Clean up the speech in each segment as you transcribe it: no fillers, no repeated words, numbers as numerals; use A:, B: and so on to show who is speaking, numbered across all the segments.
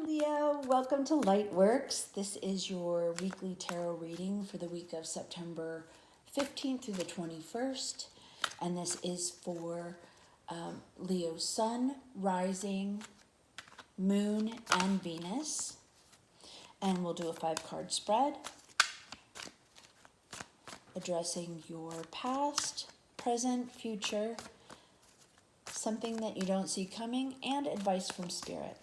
A: Leo, welcome to Lightworks. This is your weekly tarot reading for the week of September 15th through the 21st. And this is for Leo's Sun, Rising, Moon, and Venus. And we'll do a 5-card spread addressing your past, present, future, something that you don't see coming, and advice from Spirit.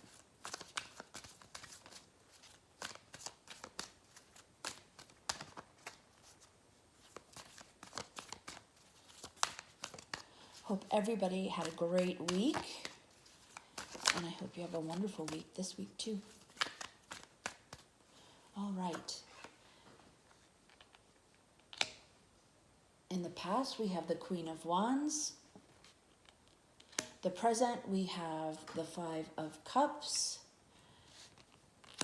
A: Hope everybody had a great week, and I hope you have a wonderful week this week too. All right. In the past, we have the Queen of Wands. The present, we have the 5 of Cups.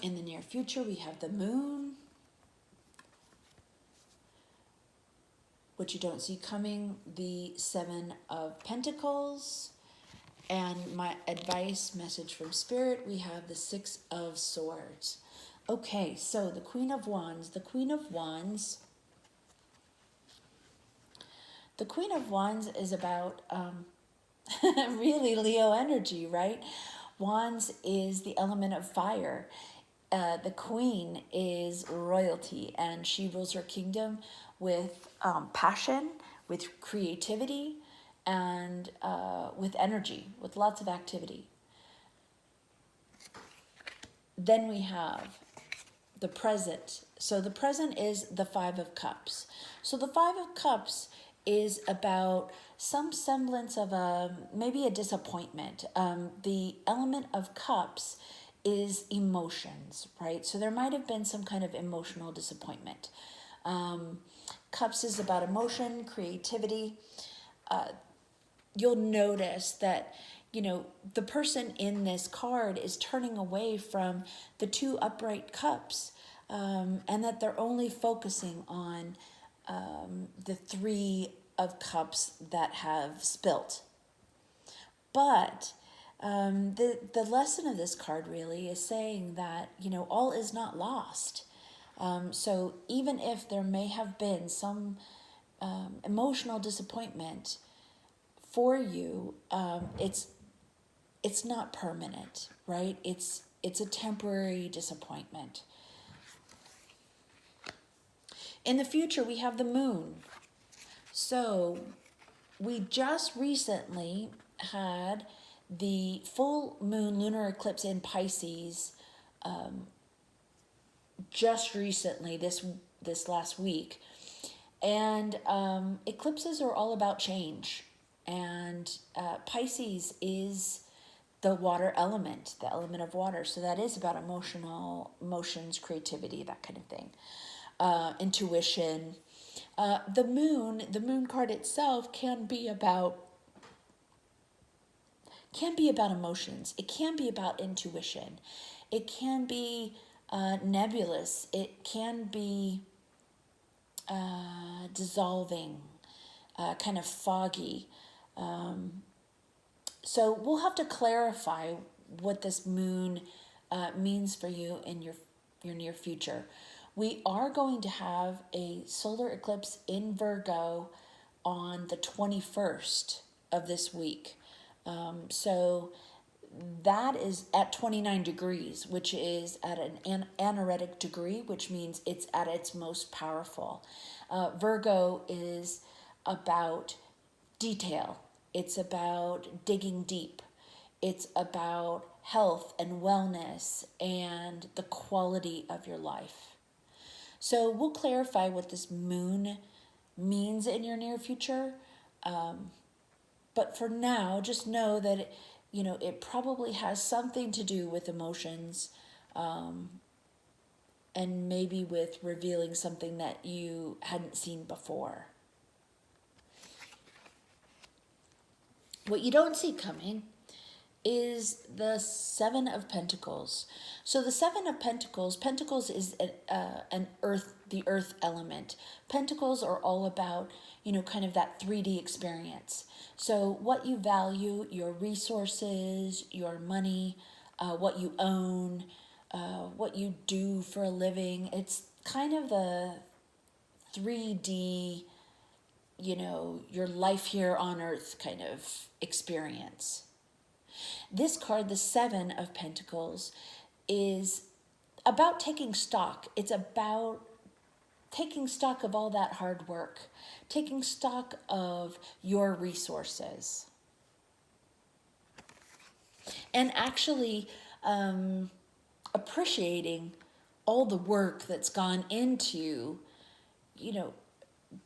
A: In the near future, we have the Moon, which you don't see coming, the 7 of Pentacles, and my advice message from Spirit, we have the 6 of Swords. Okay, so the Queen of Wands. The Queen of Wands is about really Leo energy, right? Wands is the element of fire. The Queen is royalty, and she rules her kingdom with passion, with creativity, and with energy, with lots of activity. Then we have the present. So the present is the 5 of Cups. So the 5 of Cups is about some semblance of maybe a disappointment. The element of Cups is emotions, right? So there might have been some kind of emotional disappointment. Cups is about emotion, creativity. You'll notice that, the person in this card is turning away from the 2 upright cups, and that they're only focusing on the 3 of cups that have spilt. But the lesson of this card really is saying that, all is not lost. So even if there may have been some emotional disappointment for you, it's not permanent, right? It's a temporary disappointment. In the future, we have the Moon. So we just recently had the full moon lunar eclipse in Pisces, just recently, this last week. And eclipses are all about change. And Pisces is the water element, the element of water. So that is about emotions, creativity, that kind of thing. Intuition. The moon card itself can be about emotions. It can be about intuition. It can be nebulous. It can be dissolving, kind of foggy. So we'll have to clarify what this moon means for you in your near future. We are going to have a solar eclipse in Virgo on the 21st of this week. So that is at 29 degrees, which is at an anaretic degree, which means it's at its most powerful. Virgo is about detail. It's about digging deep. It's about health and wellness and the quality of your life. So we'll clarify what this moon means in your near future. But for now, just know that it probably has something to do with emotions, and maybe with revealing something that you hadn't seen before. What you don't see coming is the 7 of Pentacles. So the 7 of Pentacles is the earth element. Pentacles are all about, kind of that 3D experience. So what you value, your resources, your money, what you own, what you do for a living. It's kind of the 3D, your life here on earth kind of experience. This card, the Seven of Pentacles, is about taking stock. It's about taking stock of all that hard work, taking stock of your resources, and actually appreciating all the work that's gone into,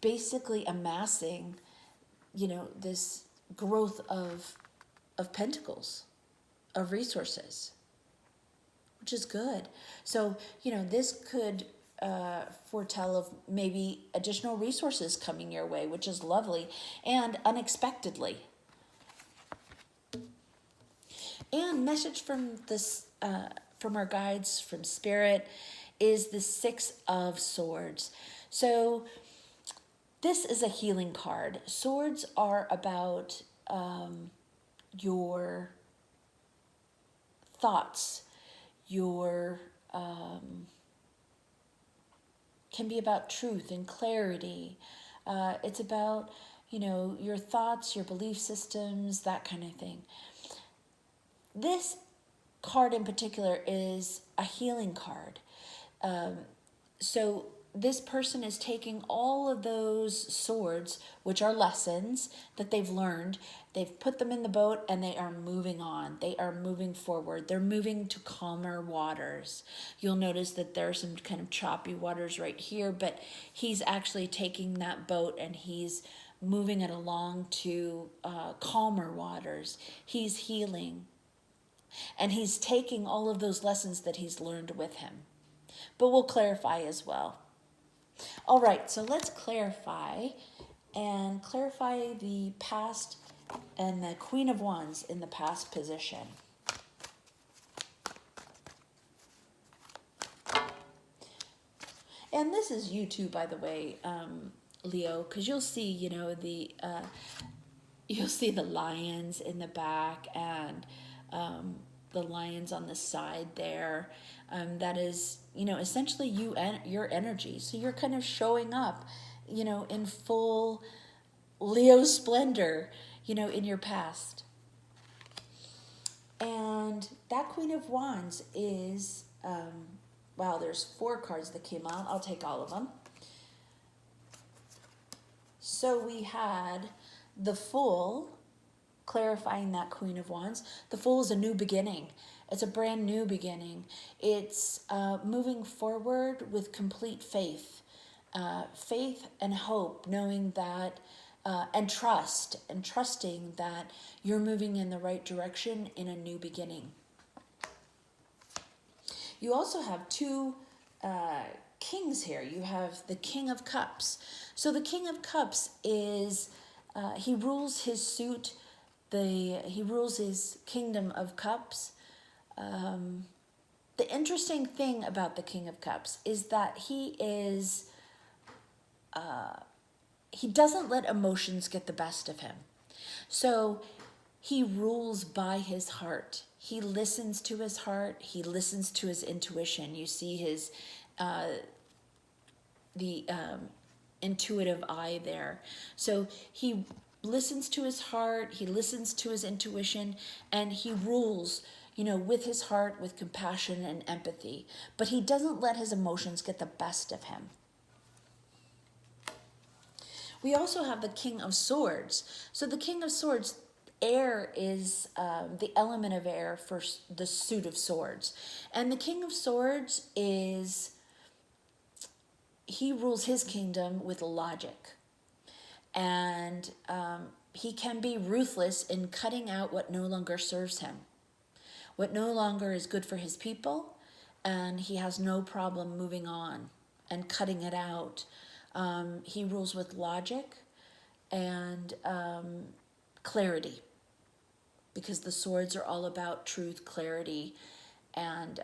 A: basically amassing, this growth of pentacles, of resources, which is good. So, this could foretell of maybe additional resources coming your way, which is lovely, and unexpectedly. And message from this, from our guides, from Spirit, is the Six of Swords. So this is a healing card. Swords are about your thoughts, your can be about truth and clarity. It's about, your thoughts, your belief systems, that kind of thing. This card in particular is a healing card. So this person is taking all of those swords, which are lessons that they've learned, they've put them in the boat, and they are moving on. They are moving forward. They're moving to calmer waters. You'll notice that there are some kind of choppy waters right here, but he's actually taking that boat and he's moving it along to calmer waters. He's healing. And he's taking all of those lessons that he's learned with him. But we'll clarify as well. All right, so let's clarify the past and the Queen of Wands in the past position. And this is you too, by the way, Leo, because you'll see, you'll see the lions in the back and the lions on the side there. That is, essentially you and your energy. So you're kind of showing up, in full Leo splendor, in your past. And that Queen of Wands is, wow, there's 4 cards that came out. I'll take all of them. So we had the Fool, clarifying that Queen of Wands. The Fool is a new beginning. It's a brand new beginning. It's moving forward with complete faith. Faith and hope, knowing that, and trusting that you're moving in the right direction in a new beginning. You also have 2 kings here. You have the King of Cups. So the King of Cups is, he rules his suit, he rules his kingdom of cups. The interesting thing about the King of Cups is that he doesn't let emotions get the best of him. So he rules by his heart. He listens to his heart. He listens to his intuition. You see his, intuitive eye there. So he listens to his heart. He listens to his intuition, and he rules, with his heart, with compassion and empathy. But he doesn't let his emotions get the best of him. We also have the King of Swords. So the King of Swords, air is the element of air for the suit of swords. And the King of Swords he rules his kingdom with logic. And he can be ruthless in cutting out what no longer serves him, what no longer is good for his people, and he has no problem moving on and cutting it out. He rules with logic and clarity, because the swords are all about truth, clarity, and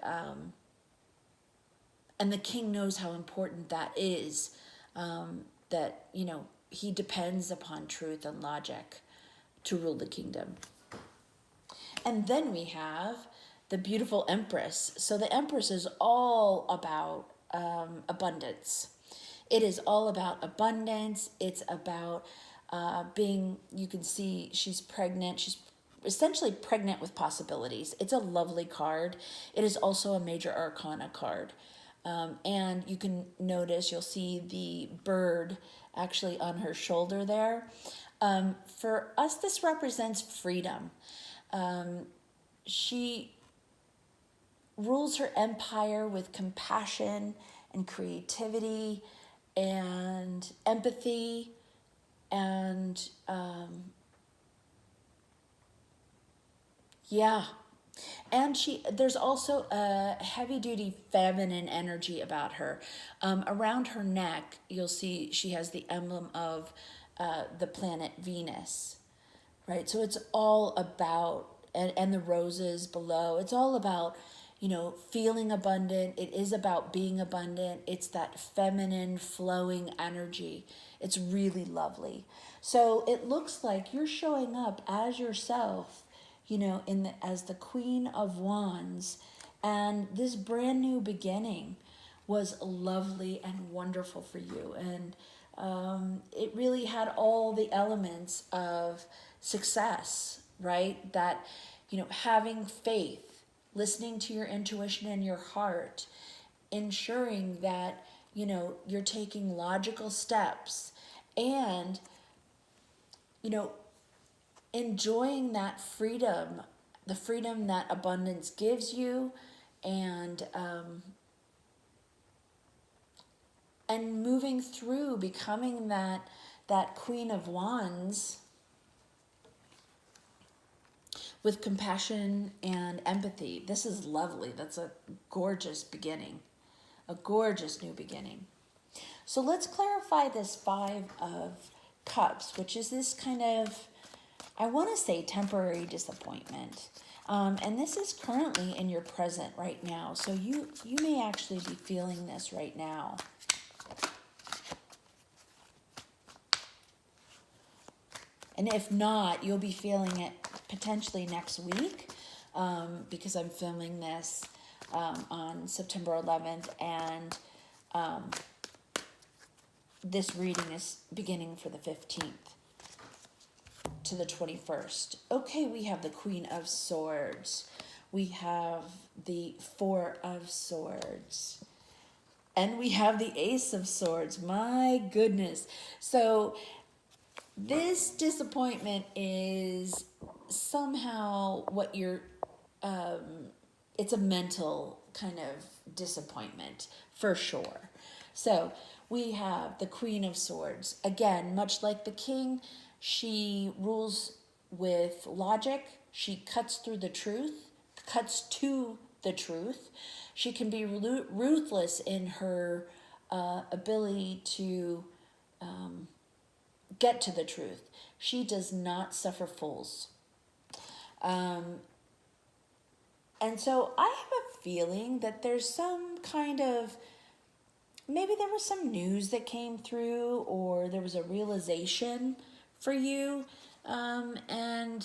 A: the king knows how important that is, that, he depends upon truth and logic to rule the kingdom. And then we have the beautiful Empress. So the Empress is all about abundance. It is all about abundance. It's about being, you can see she's pregnant. She's essentially pregnant with possibilities. It's a lovely card. It is also a major arcana card. And you can notice, you'll see the bird actually on her shoulder there. For us, this represents freedom. She rules her empire with compassion and creativity and empathy and yeah. And there's also a heavy duty feminine energy about her. Around her neck, you'll see she has the emblem of the planet Venus, right? So it's all about, and the roses below, it's all about, feeling abundant. It is about being abundant. It's that feminine flowing energy. It's really lovely. So it looks like you're showing up as yourself, as the Queen of Wands, and this brand new beginning was lovely and wonderful for you. And it really had all the elements of success, right? That, having faith, listening to your intuition and your heart, ensuring that, you're taking logical steps and, enjoying that freedom, the freedom that abundance gives you, and moving through, becoming that Queen of Wands with compassion and empathy. This is lovely. That's a gorgeous beginning, a gorgeous new beginning. So let's clarify this Five of Cups, which is this kind of, I want to say, temporary disappointment. And this is currently in your present right now. So you may actually be feeling this right now. And if not, you'll be feeling it potentially next week, because I'm filming this on September 11th, and this reading is beginning for the 15th to the 21st. Okay, we have the Queen of Swords. We have the Four of Swords. And we have the Ace of Swords. My goodness. So this disappointment is somehow what you're, it's a mental kind of disappointment for sure. So we have the Queen of Swords. Again, much like the King, she rules with logic. She cuts to the truth. She can be ruthless in her ability to get to the truth. She does not suffer fools. And so I have a feeling that there's some kind of, maybe there was some news that came through, or there was a realization for you, and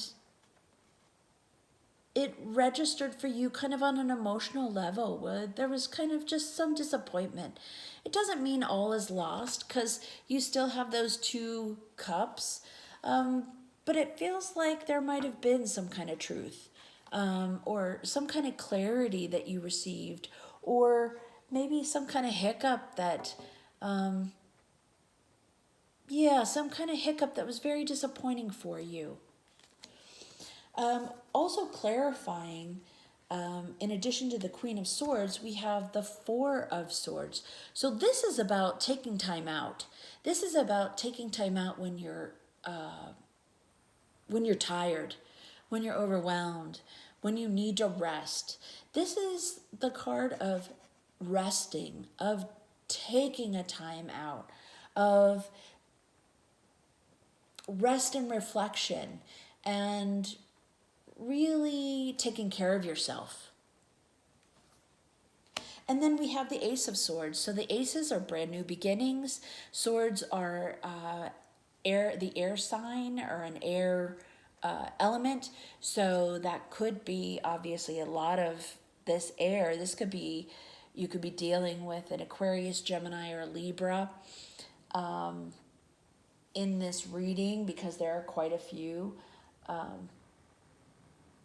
A: it registered for you kind of on an emotional level, where there was kind of just some disappointment. It doesn't mean all is lost, because you still have those two cups, but it feels like there might have been some kind of truth, or some kind of clarity that you received, or maybe some kind of hiccup that, some kind of hiccup that was very disappointing for you. Also clarifying, in addition to the Queen of Swords, we have the Four of Swords. So this is about taking time out. This is about taking time out when you're tired, when you're overwhelmed, when you need to rest. This is the card of resting, of taking a time out, of rest and reflection, and really taking care of yourself. And then we have the Ace of Swords. So the aces are brand new beginnings. Swords are the air sign, or an air element. So that could be obviously a lot of this air. This could be, you could be dealing with an Aquarius, Gemini, or Libra in this reading, because there are quite a few.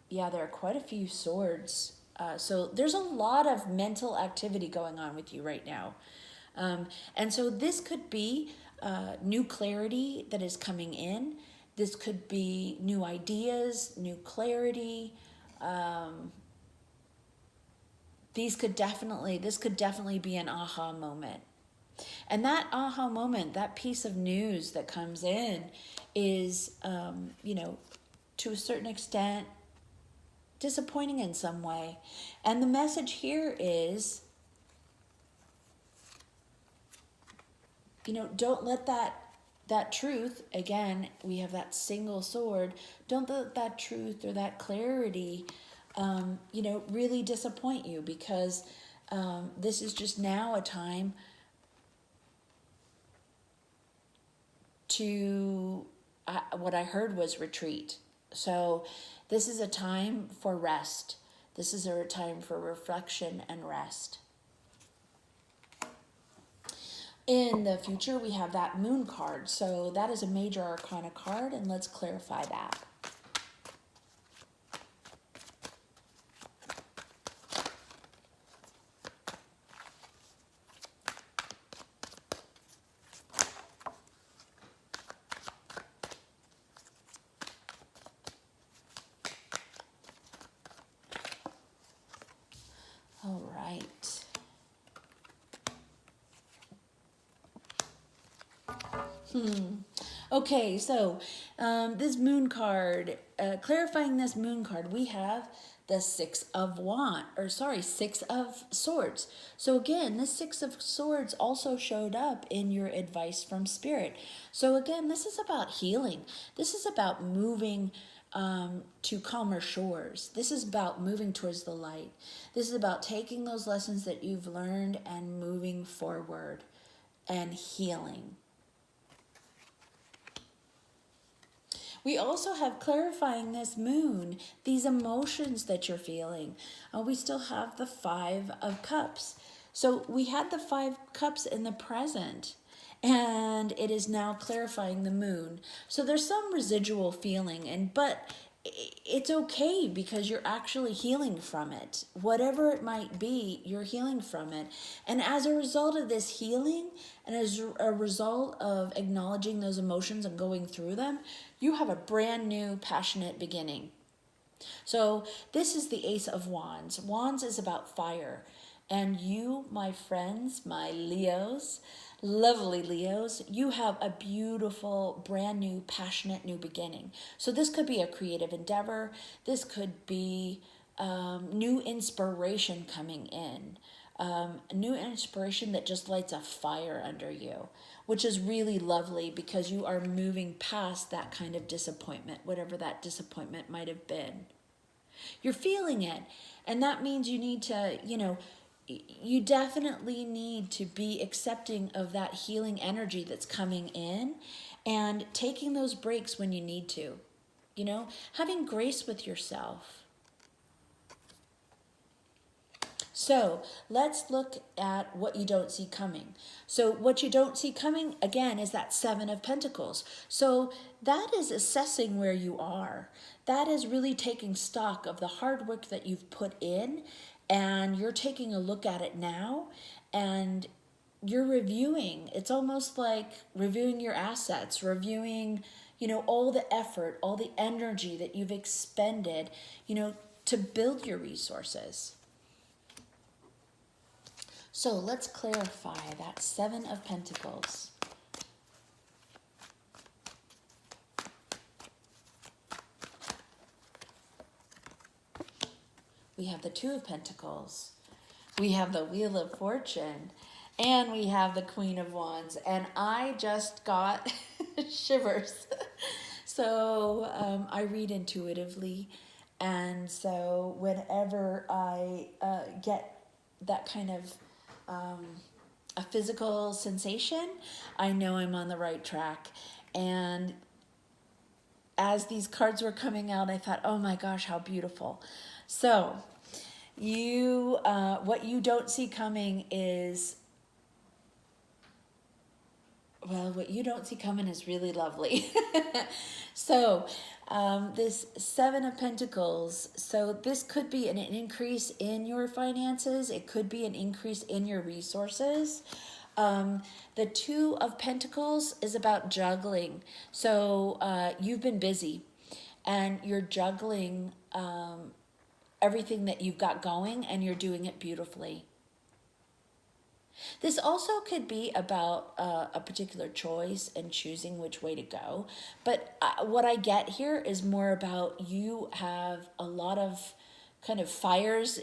A: Yeah, there are quite a few swords. So there's a lot of mental activity going on with you right now. And so this could be new clarity that is coming in. This could be new ideas, new clarity. This could definitely be an aha moment. And that aha moment, that piece of news that comes in is, to a certain extent, disappointing in some way. And the message here is, don't let that truth, again, we have that single sword, don't let that truth or that clarity, really disappoint you, because this is just now a time to, what I heard was retreat. So this is a time for rest. This is a time for reflection and rest. In the future, we have that moon card. So that is a major arcana card, and let's clarify that. All right. Okay, so this moon card, clarifying this moon card, we have the Six of Swords. So again, this Six of Swords also showed up in your advice from Spirit. So again, this is about healing. This is about moving to calmer shores. This is about moving towards the light. This is about taking those lessons that you've learned and moving forward and healing. We also have clarifying this moon, these emotions that you're feeling. We still have the Five of Cups. So we had the Five Cups in the present, and it is now clarifying the moon. So there's some residual feeling, but it's okay, because you're actually healing from it. Whatever it might be, you're healing from it. And as a result of this healing, and as a result of acknowledging those emotions and going through them, you have a brand new passionate beginning. So this is the Ace of Wands. Wands is about fire. And you, my friends, my Leos, lovely Leos, you have a beautiful, brand new, passionate new beginning. So this could be a creative endeavor. This could be new inspiration coming in. New inspiration that just lights a fire under you, which is really lovely, because you are moving past that kind of disappointment, whatever that disappointment might have been. You're feeling it, and that means you need to, you definitely need to be accepting of that healing energy that's coming in, and taking those breaks when you need to, having grace with yourself. So let's look at what you don't see coming. So what you don't see coming, again, is that Seven of Pentacles. So that is assessing where you are. That is really taking stock of the hard work that you've put in, and you're taking a look at it now, and you're reviewing. It's almost like reviewing your assets, reviewing, all the effort, all the energy that you've expended, to build your resources. So let's clarify that Seven of Pentacles. We have the Two of Pentacles. We have the Wheel of Fortune. And we have the Queen of Wands. And I just got shivers. So I read intuitively. And so whenever I get that kind of a physical sensation, I know I'm on the right track. And as these cards were coming out, I thought, oh my gosh, how beautiful. So what you don't see coming is, well, what you don't see coming is really lovely. So this Seven of Pentacles, so this could be an increase in your finances. It could be an increase in your resources. The Two of Pentacles is about juggling. So you've been busy and you're juggling everything that you've got going, and you're doing it beautifully. This also could be about a particular choice and choosing which way to go. But what I get here is more about you have a lot of kind of fires.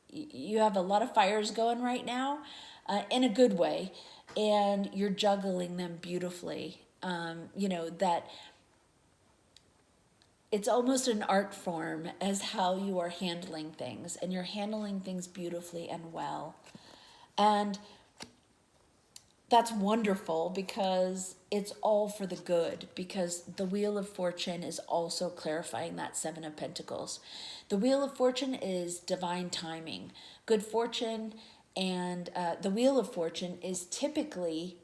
A: You have a lot of fires going right now in a good way, and you're juggling them beautifully. That it's almost an art form as how you are handling things, and you're handling things beautifully and well. And that's wonderful because it's all for the good, because the Wheel of Fortune is also clarifying that Seven of Pentacles. The Wheel of Fortune is divine timing, good fortune, and the Wheel of Fortune is typically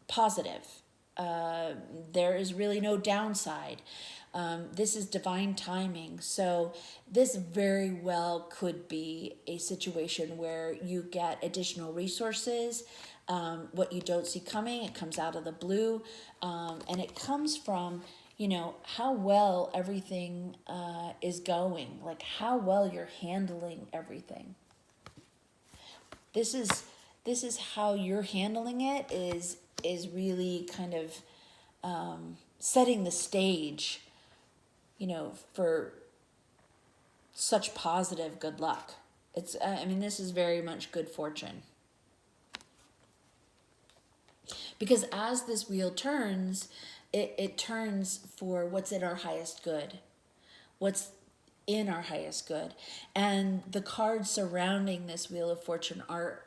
A: positive. There is really no downside. This is divine timing. So this very well could be a situation where you get additional resources. What you don't see coming, it comes out of the blue. And it comes from, how well everything is going, like how well you're handling everything. This is how you're handling it is really kind of setting the stage, for such positive good luck. This is very much good fortune. Because as this wheel turns, it turns for what's in our highest good. What's in our highest good. And the cards surrounding this Wheel of Fortune are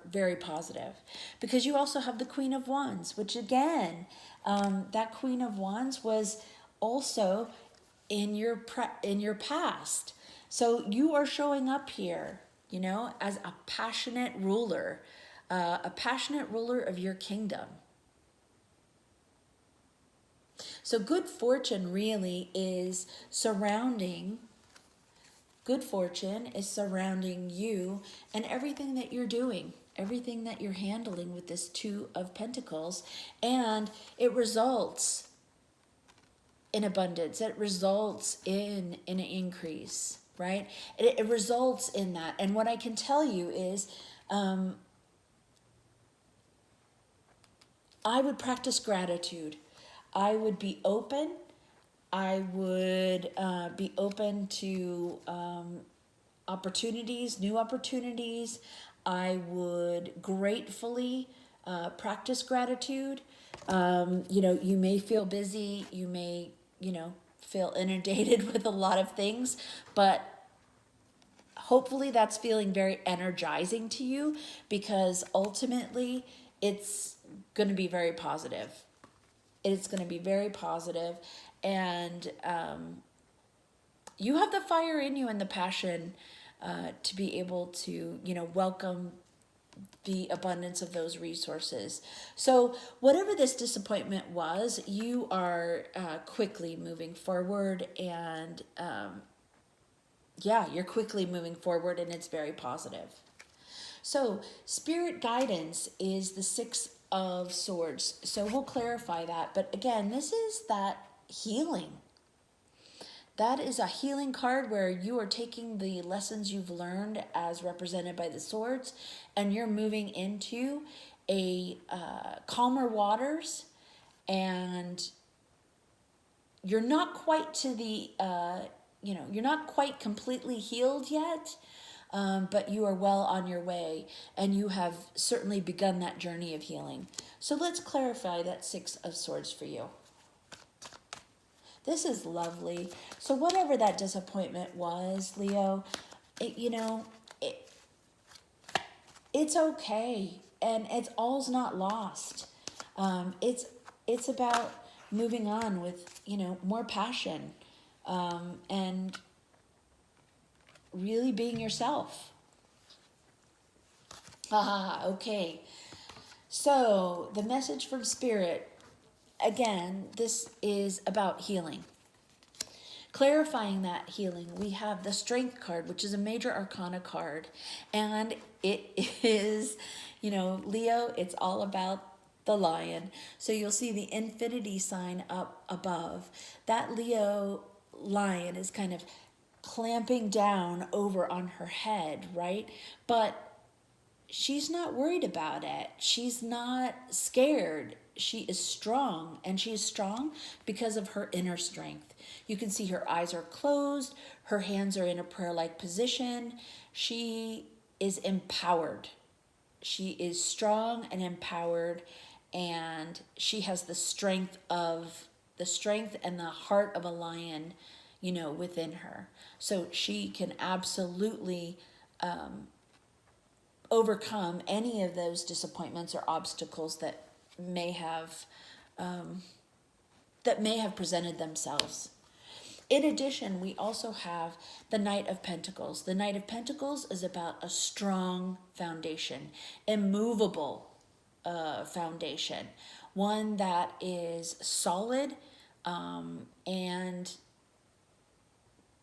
A: very positive. Because you also have the Queen of Wands, which again, that Queen of Wands was also in your past. So you are showing up here, as a passionate ruler of your kingdom. So good fortune really is surrounding you and everything that you're doing, everything that you're handling with this Two of Pentacles, and it results in abundance. It results in an increase, right? It results in that. And what I can tell you is I would practice gratitude. I would be open. I would be open to opportunities, new opportunities. I would gratefully practice gratitude. You may feel busy. You may, feel inundated with a lot of things, but hopefully that's feeling very energizing to you, because ultimately it's going to be very positive. It's going to be very positive, and you have the fire in you and the passion to be able to, welcome the abundance of those resources. So whatever this disappointment was, you are quickly moving forward, and you're quickly moving forward, and it's very positive. So spirit guidance is the Six of Swords. So we'll clarify that. But again, this is that healing. That is a healing card where you are taking the lessons you've learned as represented by the swords, and you're moving into a calmer waters, and you're not quite to the, you're not quite completely healed yet, but you are well on your way, and you have certainly begun that journey of healing. So let's clarify that Six of Swords for you. This is lovely. So whatever that disappointment was, Leo, it's okay, and it's all's not lost. It's about moving on with, more passion, and really being yourself. Okay. So the message from Spirit, again, this is about healing. Clarifying that healing, we have the Strength card, which is a major arcana card. And it is, Leo, it's all about the lion. So you'll see the infinity sign up above. That Leo lion is kind of clamping down over on her head, right? But she's not worried about it. She's not scared. She is strong, and she is strong because of her inner strength. You can see her eyes are closed, her hands are in a prayer-like position. She is empowered. She is strong and empowered, and she has the strength and the heart of a lion, within her. So she can absolutely overcome any of those disappointments or obstacles that may have presented themselves. In addition, we also have the Knight of Pentacles. The Knight of Pentacles is about a strong foundation, immovable foundation, one that is solid, and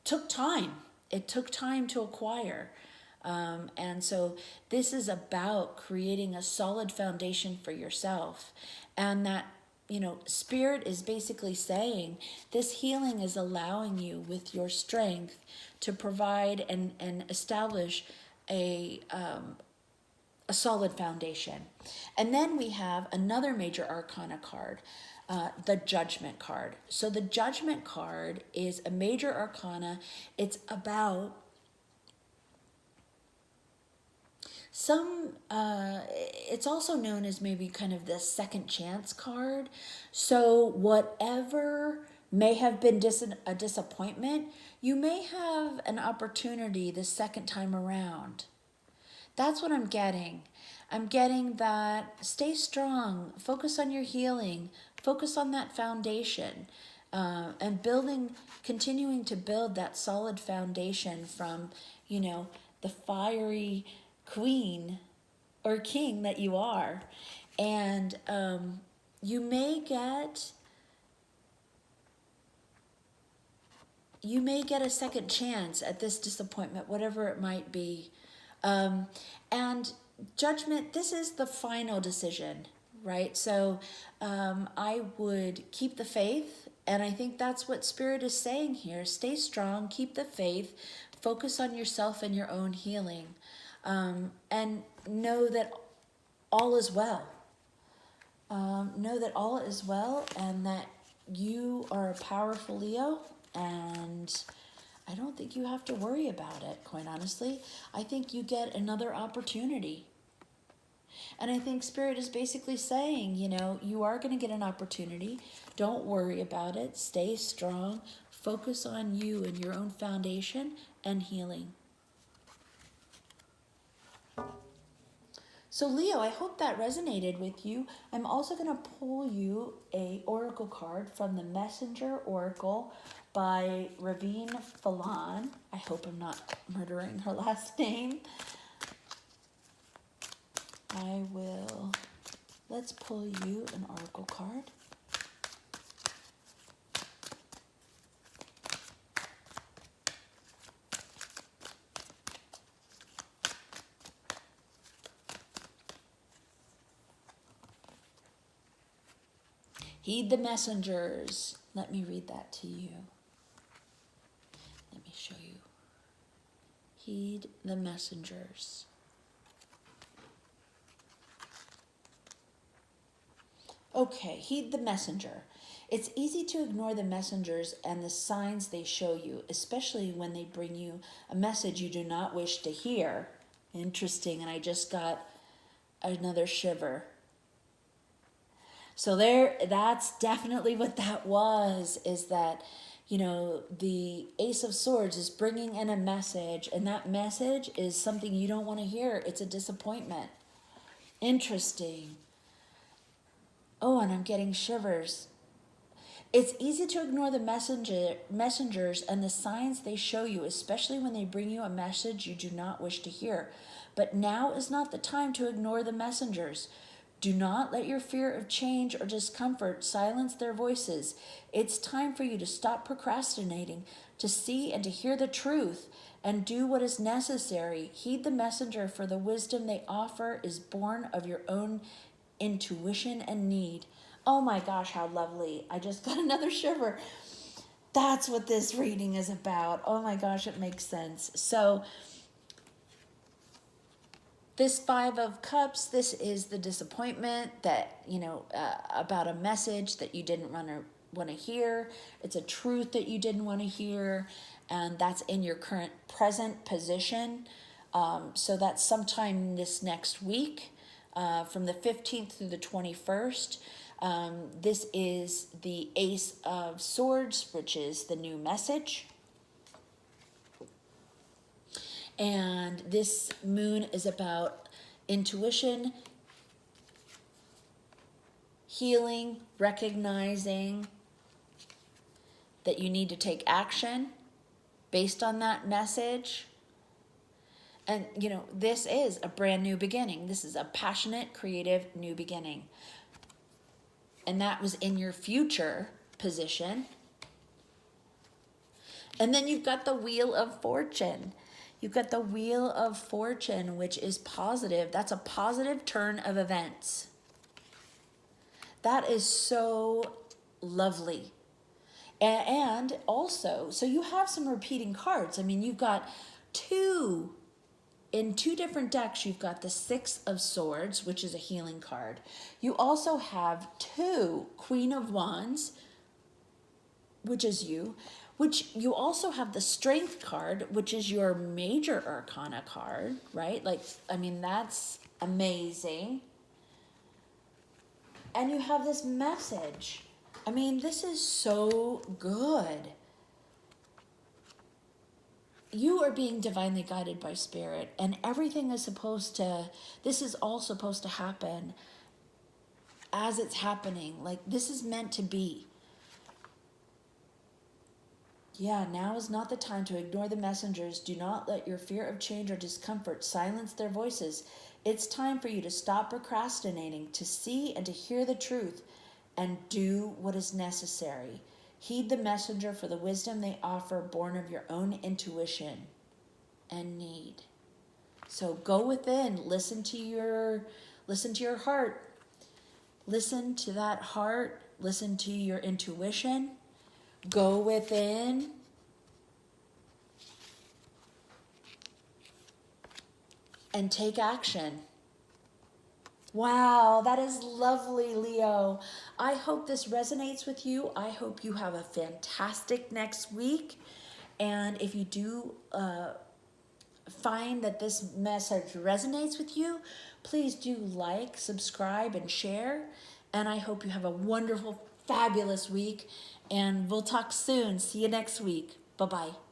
A: took time. It took time to acquire. And so this is about creating a solid foundation for yourself. And that, Spirit is basically saying this healing is allowing you with your strength to provide and establish a solid foundation. And then we have another major arcana card, the Judgment card. So the Judgment card is a major arcana. It's about it's also known as maybe kind of the second chance card. So whatever may have been a disappointment, you may have an opportunity the second time around. That's what I'm getting. I'm getting that stay strong, focus on your healing, focus on that foundation, and continuing to build that solid foundation from, the fiery queen or king that you are. And you may get a second chance at this disappointment, whatever it might be. And Judgment, this is the final decision, right? So I would keep the faith, and I think that's what Spirit is saying here. Stay strong, keep the faith, focus on yourself and your own healing, and know that all is well. Know that all is well, and that you are a powerful Leo, and I don't think you have to worry about it, quite honestly. I think you get another opportunity. And I think Spirit is basically saying, you are going to get an opportunity. Don't worry about it. Stay strong. Focus on you and your own foundation and healing. So Leo, I hope that resonated with you. I'm also going to pull you a oracle card from the Messenger Oracle by Ravine Falan. I hope I'm not murdering her last name. Let's pull you an oracle card. Heed the messengers. Let me read that to you. Let me show you. Heed the messengers. Okay, heed the messenger. It's easy to ignore the messengers and the signs they show you, especially when they bring you a message you do not wish to hear. Interesting, and I just got another shiver. So that's definitely what that was, is that, the Ace of Swords is bringing in a message, and that message is something you don't want to hear. It's a disappointment. Interesting. Oh, and I'm getting shivers. It's easy to ignore the messengers and the signs they show you, especially when they bring you a message you do not wish to hear. But now is not the time to ignore the messengers. Do not let your fear of change or discomfort silence their voices. It's time for you to stop procrastinating, to see and to hear the truth, and do what is necessary. Heed the messenger, for the wisdom they offer is born of your own intuition and need. Oh my gosh, how lovely. I just got another shiver. That's what this reading is about. Oh my gosh, it makes sense. So this Five of Cups, this is the disappointment that, about a message that you didn't want to hear. It's a truth that you didn't want to hear, and that's in your current present position. So that's sometime this next week, from the 15th through the 21st. This is the Ace of Swords, which is the new message. And this moon is about intuition, healing, recognizing that you need to take action based on that message. And, this is a brand new beginning. This is a passionate, creative new beginning. And that was in your future position. And then you've got the Wheel of Fortune. You've got the Wheel of Fortune, which is positive. That's a positive turn of events. That is so lovely. And also, so you have some repeating cards. I mean, you've got in two different decks, you've got the Six of Swords, which is a healing card. You also have two Queen of Wands, which is you, which you also have the Strength card, which is your major arcana card, right? That's amazing. And you have this message. This is so good. You are being divinely guided by Spirit, and everything is this is all supposed to happen as it's happening. This is meant to be. Yeah, now is not the time to ignore the messengers. Do not let your fear of change or discomfort silence their voices. It's time for you to stop procrastinating, to see and to hear the truth, and do what is necessary. Heed the messenger, for the wisdom they offer, born of your own intuition and need. So go within, listen to your heart. Listen to that heart, listen to your intuition. Go within. And take action. Wow, that is lovely, Leo. I hope this resonates with you. I hope you have a fantastic next week. And if you do find that this message resonates with you, please do like, subscribe, and share. And I hope you have a wonderful, fabulous week. And we'll talk soon. See you next week. Bye-bye.